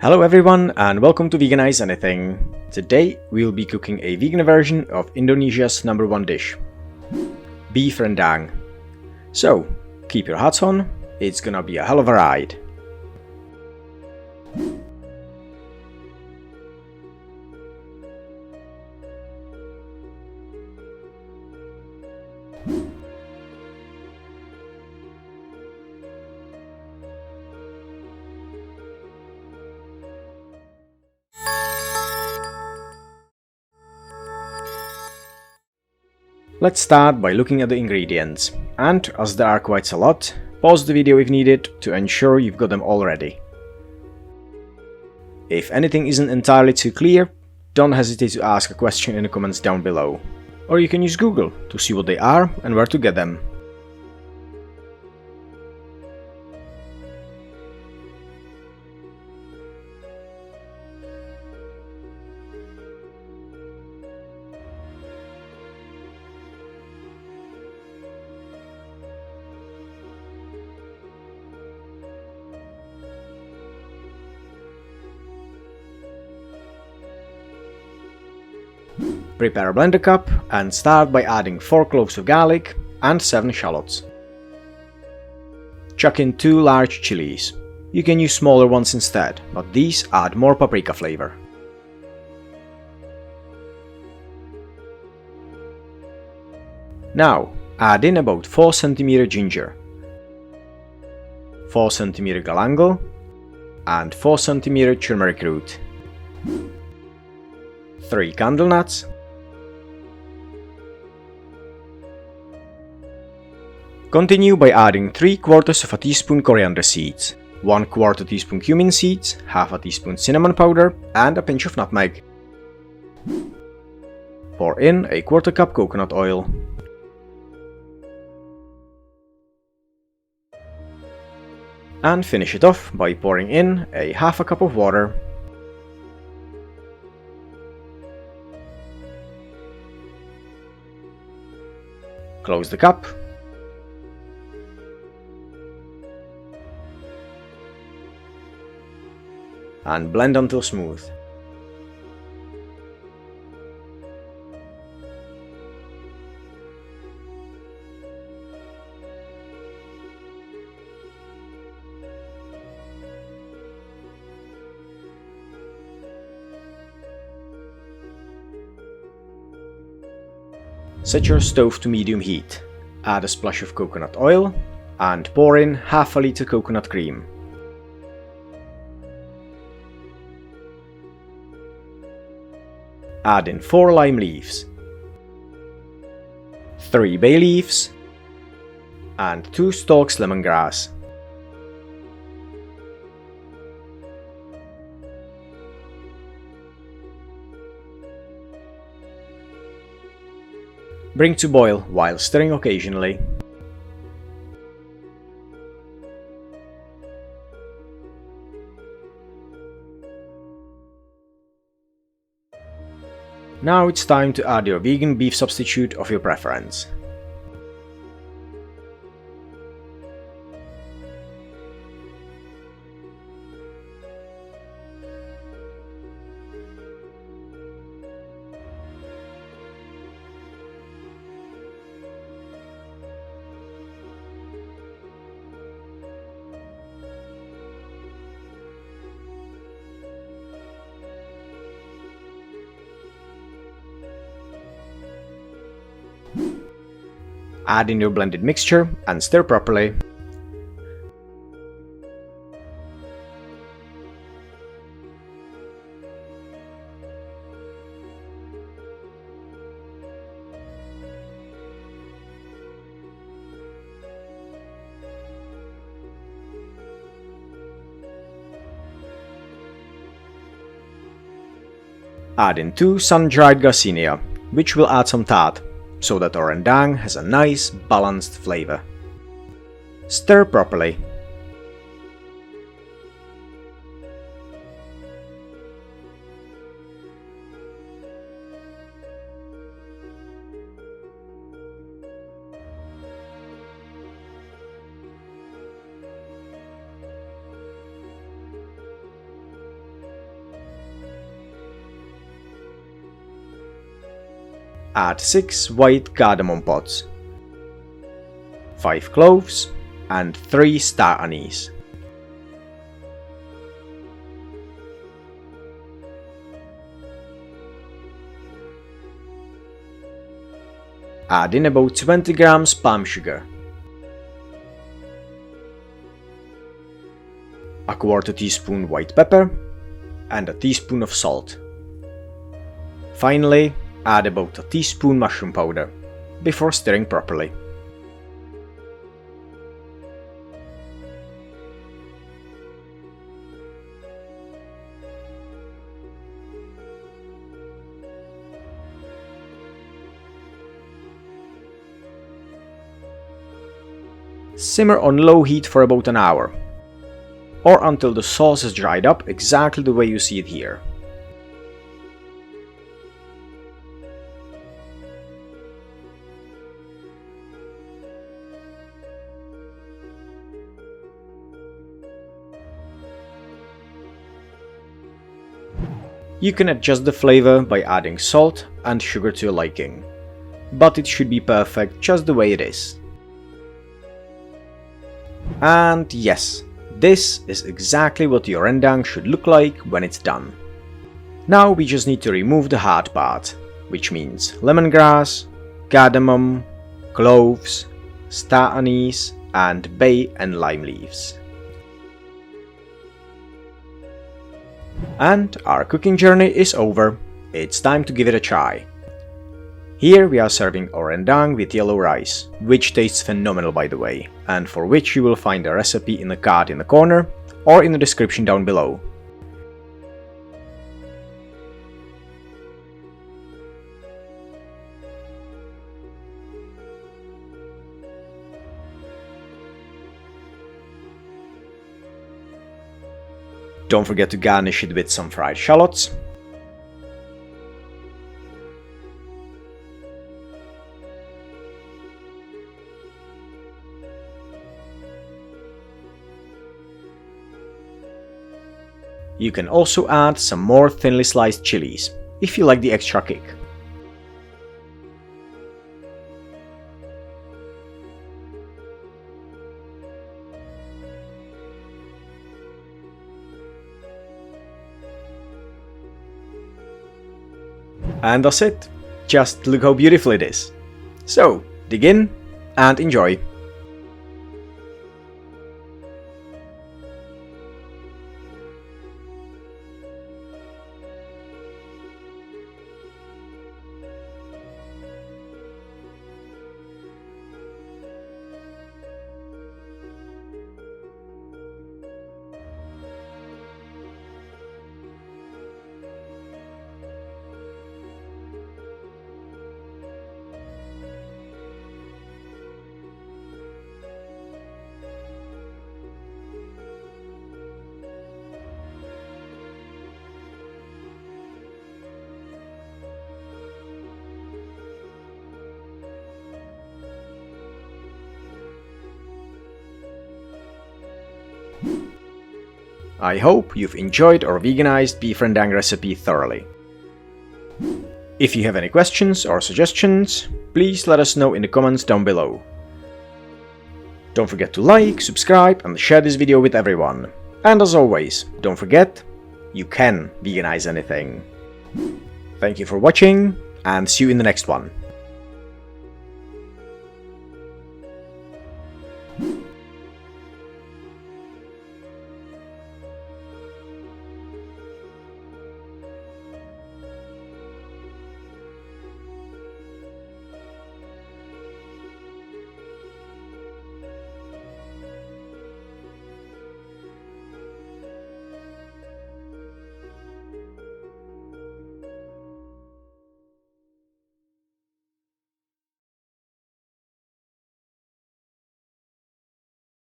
Hello everyone and welcome to Veganize Anything. Today we'll be cooking a vegan version of Indonesia's #1 dish, beef rendang. So keep your hats on, it's gonna be a hell of a ride. Let's start by looking at the ingredients, and as there are quite a lot, pause the video if needed to ensure you've got them all ready. If anything isn't entirely too clear, don't hesitate to ask a question in the comments down below, or you can use Google to see what they are and where to get them. Prepare a blender cup and start by adding 4 cloves of garlic and 7 shallots. Chuck in 2 large chilies. You can use smaller ones instead, but these add more paprika flavor. Now add in about 4 cm ginger, 4 cm galangal and 4 cm turmeric root, 3 candle nuts, continue by adding 3/4 teaspoon coriander seeds, 1/4 teaspoon cumin seeds, half a teaspoon cinnamon powder, and a pinch of nutmeg. Pour in a 1/4 cup coconut oil. And finish it off by pouring in a half a cup of water. Close the cup. And blend until smooth. Set your stove to medium heat, add a splash of coconut oil, and pour in half a liter coconut cream. Add in 4 lime leaves, 3 bay leaves, and 2 stalks lemongrass. Bring to boil while stirring occasionally. Now it's time to add your vegan beef substitute of your preference. Add in your blended mixture and stir properly. Add in 2 sun-dried garcinia, which will add some tart, so that our rendang has a nice, balanced flavor. Stir properly. add 6 white cardamom pods, 5 cloves, and 3 star anise. Add in about 20 grams palm sugar, a quarter teaspoon white pepper, and a teaspoon of salt. Finally, add about a teaspoon mushroom powder, before stirring properly. Simmer on low heat for about an hour, or until the sauce has dried up exactly the way you see it here. You can adjust the flavor by adding salt and sugar to your liking, but it should be perfect just the way it is. And yes, this is exactly what your rendang should look like when it's done. Now we just need to remove the hard part, which means lemongrass, cardamom, cloves, star anise, and bay and lime leaves. And our cooking journey is over. It's time to give it a try. Here we are serving our rendang with yellow rice, which tastes phenomenal by the way, and for which you will find a recipe in the card in the corner or in the description down below. Don't forget to garnish it with some fried shallots. You can also add some more thinly sliced chilies, if you like the extra kick. And that's it. Just look how beautiful it is. So, dig in and enjoy. I hope you've enjoyed our veganized beef rendang recipe thoroughly. If you have any questions or suggestions, please let us know in the comments down below. Don't forget to like, subscribe and share this video with everyone. And as always, don't forget, you can veganize anything. Thank you for watching and see you in the next one.